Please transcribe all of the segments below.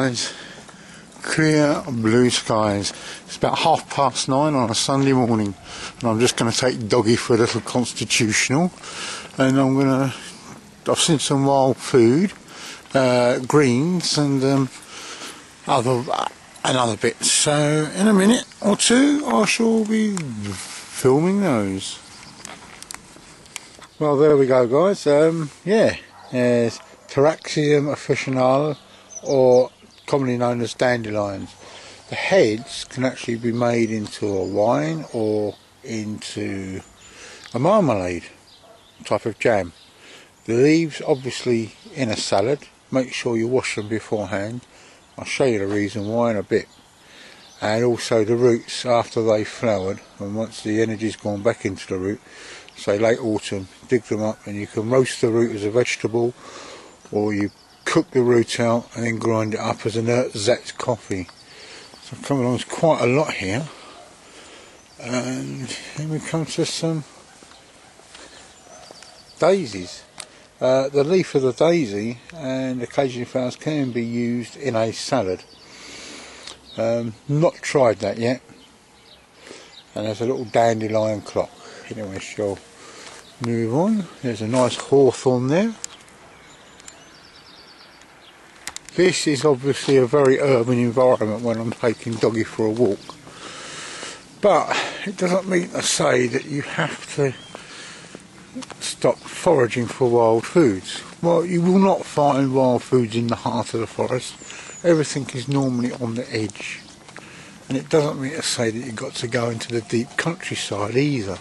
guys, clear blue skies. It's about 9:30 on a Sunday morning, and I'm just going to take Doggy for a little constitutional, and I've seen some wild food, greens and other bits, so in a minute or two I shall be filming those. Well, there we go guys. Yeah, there's Taraxium officinale, or commonly known as dandelions. The heads can actually be made into a wine or into a marmalade type of jam. The leaves obviously in a salad. Make sure you wash them beforehand. I'll show you the reason why in a bit. And also the roots after they've flowered, and once the energy's gone back into the root, say late autumn, dig them up, and you can roast the root as a vegetable, or you cook the root out and then grind it up as an ersatz coffee. So I'm coming along, there's quite a lot here. And then we come to some daisies. The leaf of the daisy and occasionally flowers can be used in a salad. Not tried that yet. And there's a little dandelion clock. Anyway, shall move on. There's a nice hawthorn there. This is obviously a very urban environment when I'm taking Doggy for a walk. But it doesn't mean to say that you have to stop foraging for wild foods. Well, you will not find wild foods in the heart of the forest. Everything is normally on the edge. And it doesn't mean to say that you've got to go into the deep countryside either.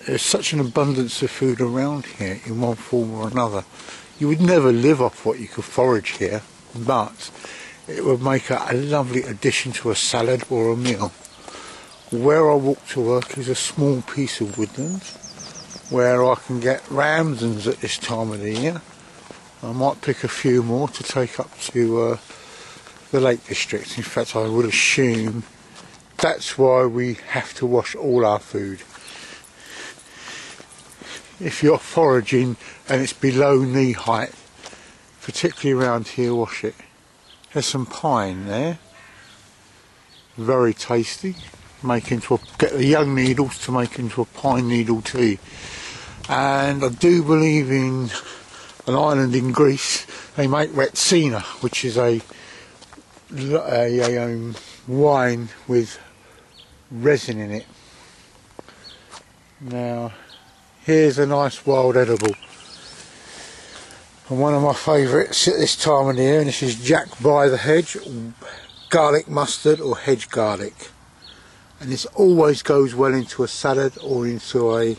There's such an abundance of food around here in one form or another. You would never live off what you could forage here, but it would make a lovely addition to a salad or a meal. Where I walk to work is a small piece of woodland where I can get ramsons at this time of the year. I might pick a few more to take up to the Lake District. In fact, I would assume that's why we have to wash all our food. If you're foraging and it's below knee height, particularly around here, wash it. There's some pine there, very tasty. Get the young needles to make into a pine needle tea. And I do believe in an island in Greece they make retsina, which is a wine with resin in it. Now here's a nice wild edible, and one of my favourites at this time of the year, and this is Jack by the Hedge, garlic mustard or hedge garlic. And this always goes well into a salad or into a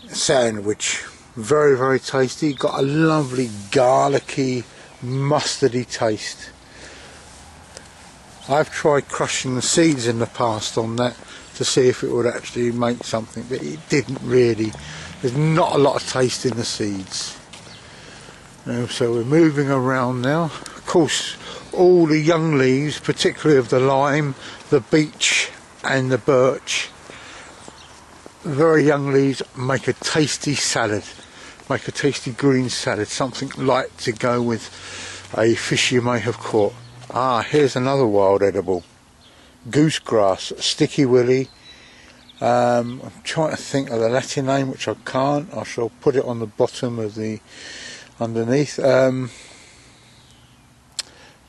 sandwich. Very, very tasty. Got a lovely garlicky, mustardy taste. I've tried crushing the seeds in the past on that to see if it would actually make something, but it didn't really. There's not a lot of taste in the seeds. So we're moving around now. Of course, all the young leaves, particularly of the lime, the beech and the birch, very young leaves make a tasty salad, make a tasty green salad, something light to go with a fish you may have caught. Here's another wild edible, goosegrass, sticky willy. I'm trying to think of the Latin name, which I can't. I shall put it on the bottom of the underneath.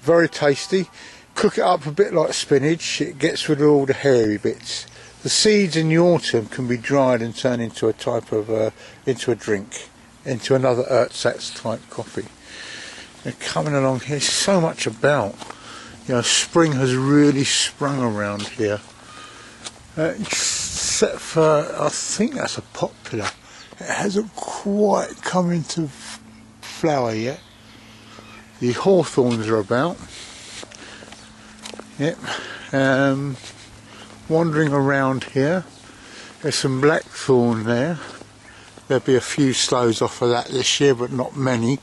Very tasty. Cook it up a bit like spinach. It gets rid of all the hairy bits. The seeds in the autumn can be dried and turned into a type of into a drink, into another ersatz type coffee. And coming along here, so much about. You know, spring has really sprung around here. Except for, I think that's a poplar. It hasn't quite come into flower yet. The hawthorns are about. Yep. Wandering around here, there's some blackthorn there. There'll be a few sloes off of that this year, but not many.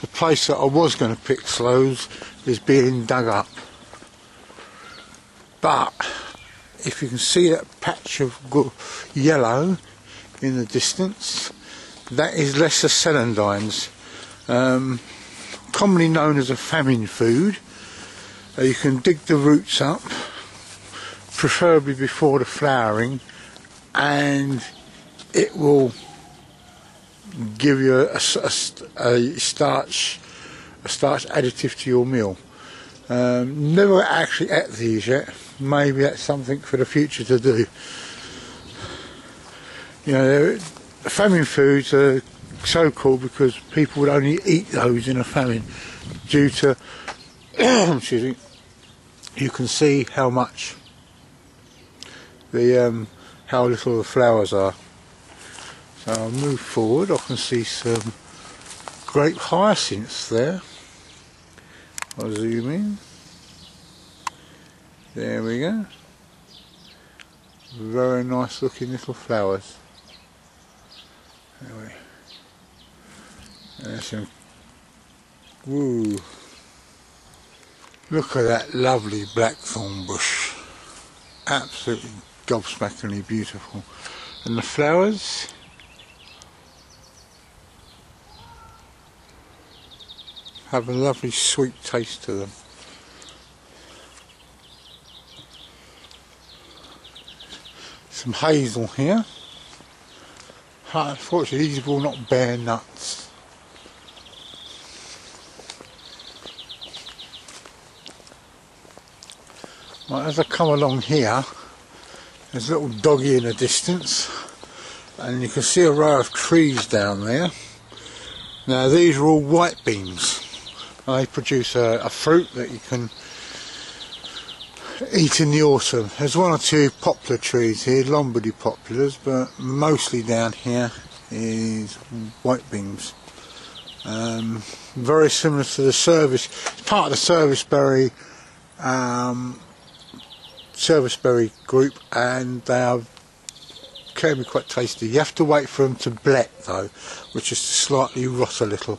The place that I was going to pick sloes is being dug up. But if you can see that patch of yellow in the distance, that is lesser celandines. commonly known as a famine food. You can dig the roots up, preferably before the flowering, and it will give you a starch additive to your meal. Never actually ate these yet. Maybe that's something for the future to do. You know, famine foods are so called because people would only eat those in a famine due to excuse me, you can see how much how little the flowers are. So I'll move forward. I can see some grape hyacinths there. I'll zoom in. There we go. Very nice looking little flowers. Anyway, there's some. Woo! Look at that lovely blackthorn bush. Absolutely gobsmackingly beautiful. And the flowers. Have a lovely sweet taste to them. Some hazel here. Unfortunately these will not bear nuts. Right, as I come along here, there's a little doggy in the distance, and you can see a row of trees down there. Now these are all white beans. They produce a fruit that you can eat in the autumn. There's one or two poplar trees here, Lombardy poplars, but mostly down here is white beans. Very similar to the service. It's part of the serviceberry group, and they can be quite tasty. You have to wait for them to blet though, which is to slightly rot a little.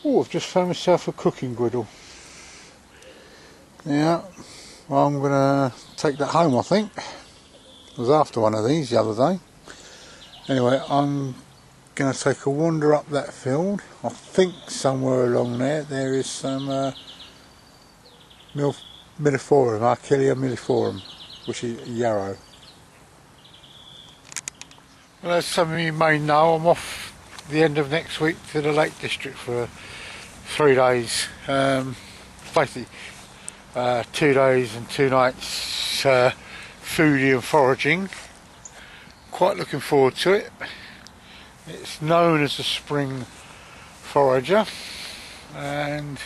Oh, I've just found myself a cooking griddle. Yeah, well, I'm going to take that home, I think. I was after one of these the other day. Anyway, I'm going to take a wander up that field. I think somewhere along there is some milliforum, Archelia milliforum, which is yarrow. Well, as some of you may know, I'm off the end of next week to the Lake District for 3 days. Basically 2 days and 2 nights foodie and foraging. Quite looking forward to it. It's known as the spring forager, and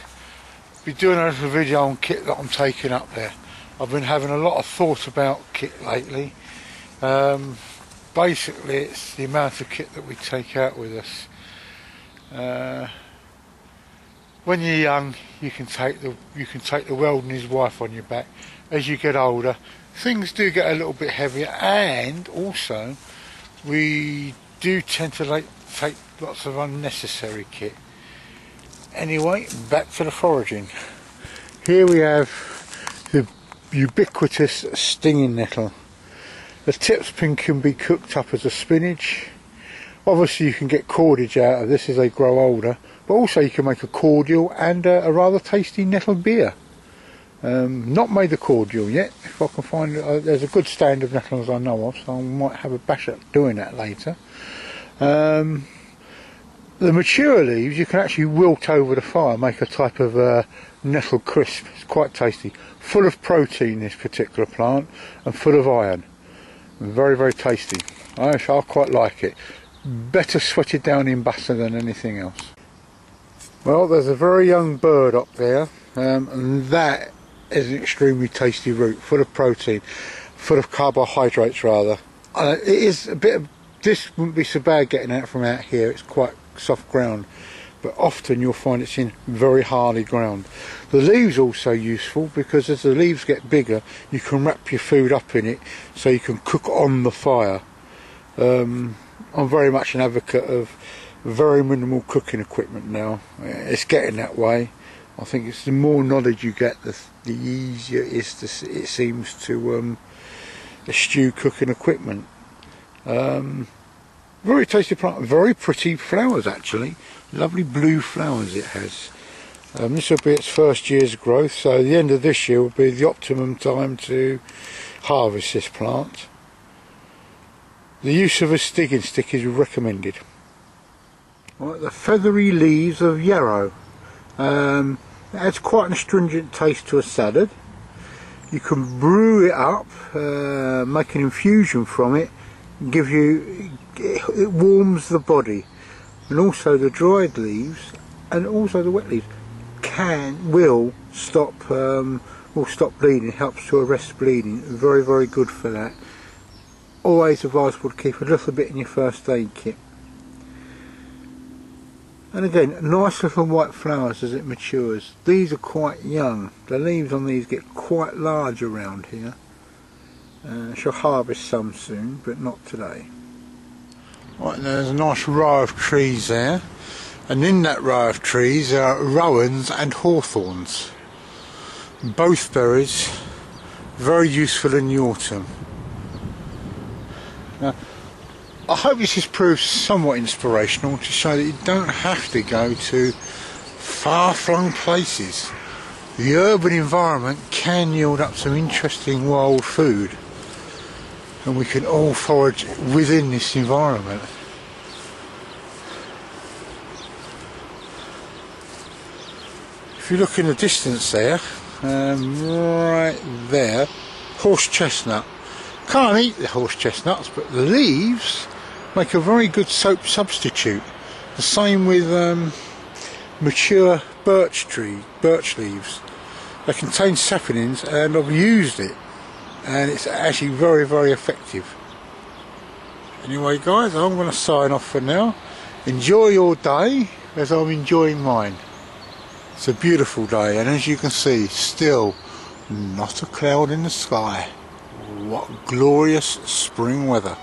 be doing a little video on kit that I'm taking up there. I've been having a lot of thought about kit lately. Basically it's the amount of kit that we take out with us. When you're young, you can take the world and his wife on your back. As you get older, things do get a little bit heavier, and also we do tend to take lots of unnecessary kit. Anyway, back to the foraging. Here we have the ubiquitous stinging nettle. The tipspin can be cooked up as a spinach. Obviously you can get cordage out of this as they grow older, but also you can make a cordial and a rather tasty nettle beer. Not made the cordial yet. If I can find it, there's a good stand of nettles I know of, so I might have a bash at doing that later. The mature leaves you can actually wilt over the fire, make a type of nettle crisp. It's quite tasty. Full of protein, this particular plant, and full of iron. Very, very tasty. I quite like it. Better sweated down in butter than anything else. Well, there's a very young bird up there, and that is an extremely tasty root, full of protein, full of carbohydrates rather. It is a bit of, this wouldn't be so bad getting out from out here. It's quite soft ground, but often you'll find it's in very hardy ground. The leaves are also useful because as the leaves get bigger, you can wrap your food up in it so you can cook on the fire. I'm very much an advocate of very minimal cooking equipment now. It's getting that way. I think it's the more knowledge you get, the easier it seems to eschew cooking equipment. Very tasty plant, very pretty flowers actually. Lovely blue flowers it has. This will be its first year's growth, so the end of this year will be the optimum time to harvest this plant. The use of a sticking stick is recommended. Right, the feathery leaves of yarrow. It adds quite an astringent taste to a salad. You can brew it up, make an infusion from it, and it warms the body. And also the dried leaves and also the wet leaves will stop bleeding, helps to arrest bleeding. Very, very good for that. Always advisable to keep a little bit in your first aid kit. And again, nice little white flowers as it matures. These are quite young. The leaves on these get quite large around here. Shall harvest some soon, but not today. Right, there's a nice row of trees there, and in that row of trees are rowans and hawthorns. Both berries, very useful in the autumn. Now, I hope this has proved somewhat inspirational to show that you don't have to go to far-flung places. The urban environment can yield up some interesting wild food, and we can all forage within this environment. If you look in the distance there, right there, horse chestnut. Can't eat the horse chestnuts, but the leaves make a very good soap substitute. The same with mature birch leaves. They contain saponins, and I've used it, and it's actually very, very effective. Anyway guys, I'm going to sign off for now. Enjoy your day as I'm enjoying mine. It's a beautiful day, and as you can see, still not a cloud in the sky. What glorious spring weather.